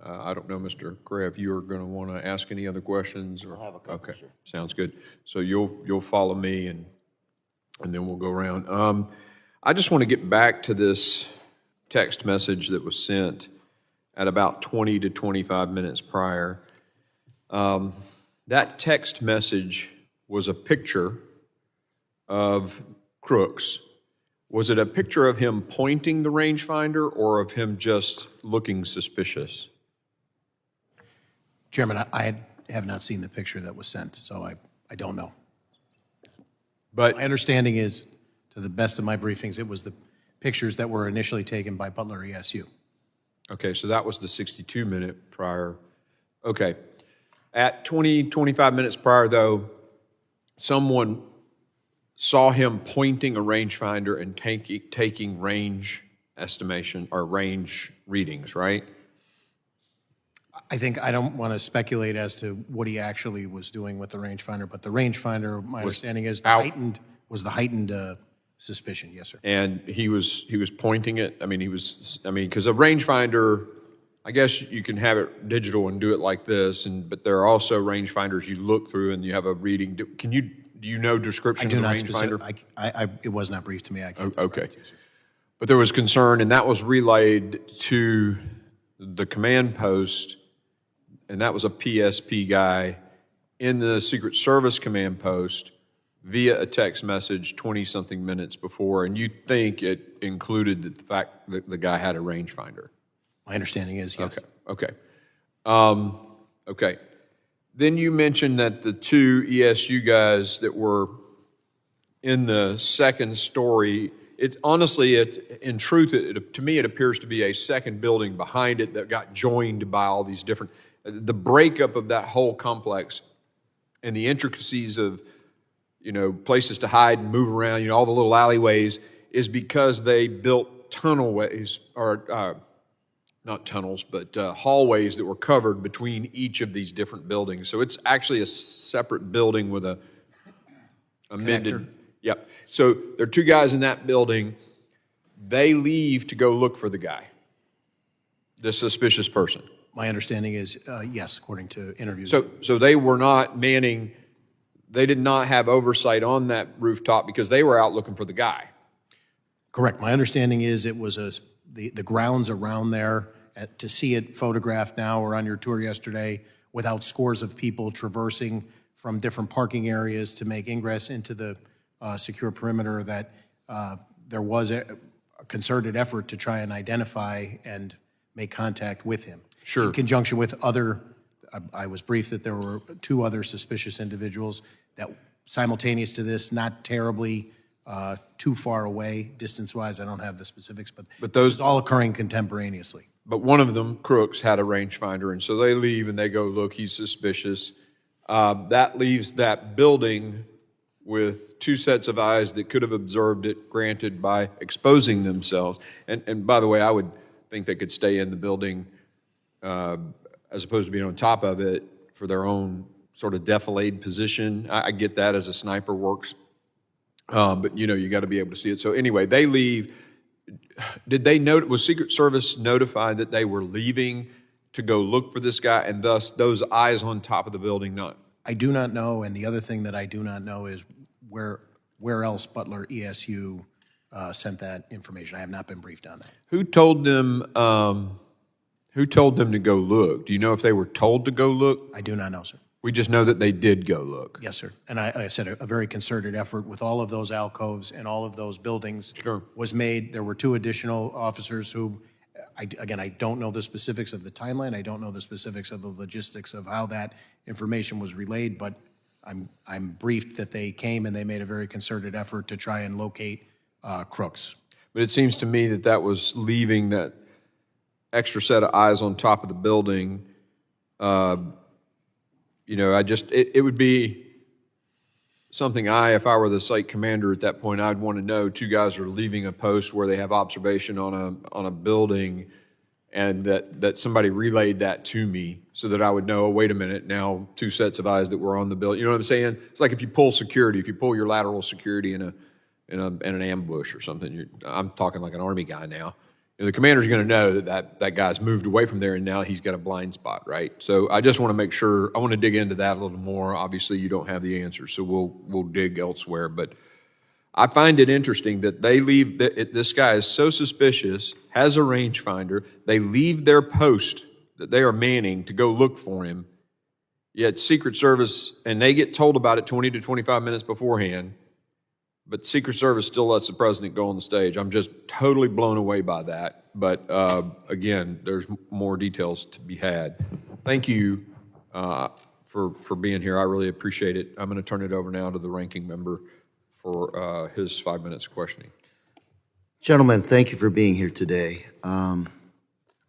I don't know, Mr. Gray, if you are going to want to ask any other questions. Or, I'll have a couple, okay, sir. sounds good. So you'll follow me, and then we'll go around. I just want to get back to this text message that was sent at about 20 to 25 minutes prior. That text message was a picture of Crooks. Was it a picture of him pointing the rangefinder or of him just looking suspicious? Chairman, I have not seen the picture that was sent, so I don't know. But My understanding is, to the best of my briefings, it was the pictures that were initially taken by Butler ESU. okay, so that was the 62-minute prior. Okay. At 20, 25 minutes prior, though, someone saw him pointing a rangefinder and taking range estimation or range readings, right? I don't want to speculate as to what he actually was doing with the rangefinder, but the rangefinder, my understanding is, was the heightened suspicion. Yes, sir. And he was pointing it. Because a rangefinder, I guess you can have it digital and do it like this, but there are also rangefinders you look through and you have a reading. Do you know description of the rangefinder? It was not briefed to me. I can't Okay. describe it to you, sir. But there was concern, and that was relayed to the command post, and that was a PSP guy in the Secret Service command post via a text message 20-something minutes before, and you think it included the fact that the guy had a rangefinder. My understanding is, yes. Okay. Okay. Then you mentioned that the two ESU guys that were in the second story, in truth, to me, it appears to be a second building behind it that got joined by all these different, the breakup of that whole complex and the intricacies of, places to hide and move around, all the little alleyways, is because they built tunnelways, or not tunnels, but hallways that were covered between each of these different buildings. So it's actually a separate building with a amended. Connector. Yep. So there are two guys in that building. They leave to go look for the guy, the suspicious person. My understanding is, yes, according to interviews. So they were not manning, they did not have oversight on that rooftop because they were out looking for the guy. Correct. My understanding is it was the grounds around there, to see it photographed now or on your tour yesterday, without scores of people traversing from different parking areas to make ingress into the secure perimeter, that there was a concerted effort to try and identify and make contact with him. Sure. In conjunction with I was briefed that there were two other suspicious individuals that simultaneous to this, not terribly too far away distance-wise. I don't have the specifics, but those this is all occurring contemporaneously. But one of them, Crooks, had a rangefinder, and so they leave and they go, look, he's suspicious. That leaves that building with two sets of eyes that could have observed it, granted, by exposing themselves. And by the way, I would think they could stay in the building as opposed to being on top of it for their own sort of defilade position. I get that as a sniper works. But you got to be able to see it. So anyway, they leave. Was Secret Service notified that they were leaving to go look for this guy, and thus those eyes on top of the building not? I do not know, and the other thing that I do not know is where else Butler ESU sent that information. I have not been briefed on that. Who told them to go look? Do you know if they were told to go look? I do not know, sir. We just know that they did go look. Yes, sir. And I said a very concerted effort with all of those alcoves and all of those buildings was made. There were two additional officers who, I don't know the specifics of the timeline. I don't know the specifics of the logistics of how that information was relayed, but I'm briefed that they came and they made a very concerted effort to try and locate Crooks. But it seems to me that was leaving that extra set of eyes on top of the building. It would be something if I were the site commander at that point, I'd want to know two guys are leaving a post where they have observation on a building, and that somebody relayed that to me so that I would know, oh, wait a minute, now two sets of eyes that were on the building. You know what I'm saying? It's like if you pull your lateral security in an ambush or something. I'm talking like an Army guy now. the commander's going to know that guy's moved away from there and now he's got a blind spot, right? So I just want to make sure, I want to dig into that a little more. Obviously, you don't have the answer, so we'll dig elsewhere. But I find it interesting that they leave, this guy is so suspicious, has a rangefinder, they leave their post that they are manning to go look for him, yet Secret Service, and they get told about it 20 to 25 minutes beforehand, but Secret Service still lets the president go on the stage. I'm just totally blown away by that. But again, there's more details to be had. Thank you for being here. I really appreciate it. I'm going to turn it over now to the ranking member for his 5 minutes of questioning. Gentlemen, thank you for being here today.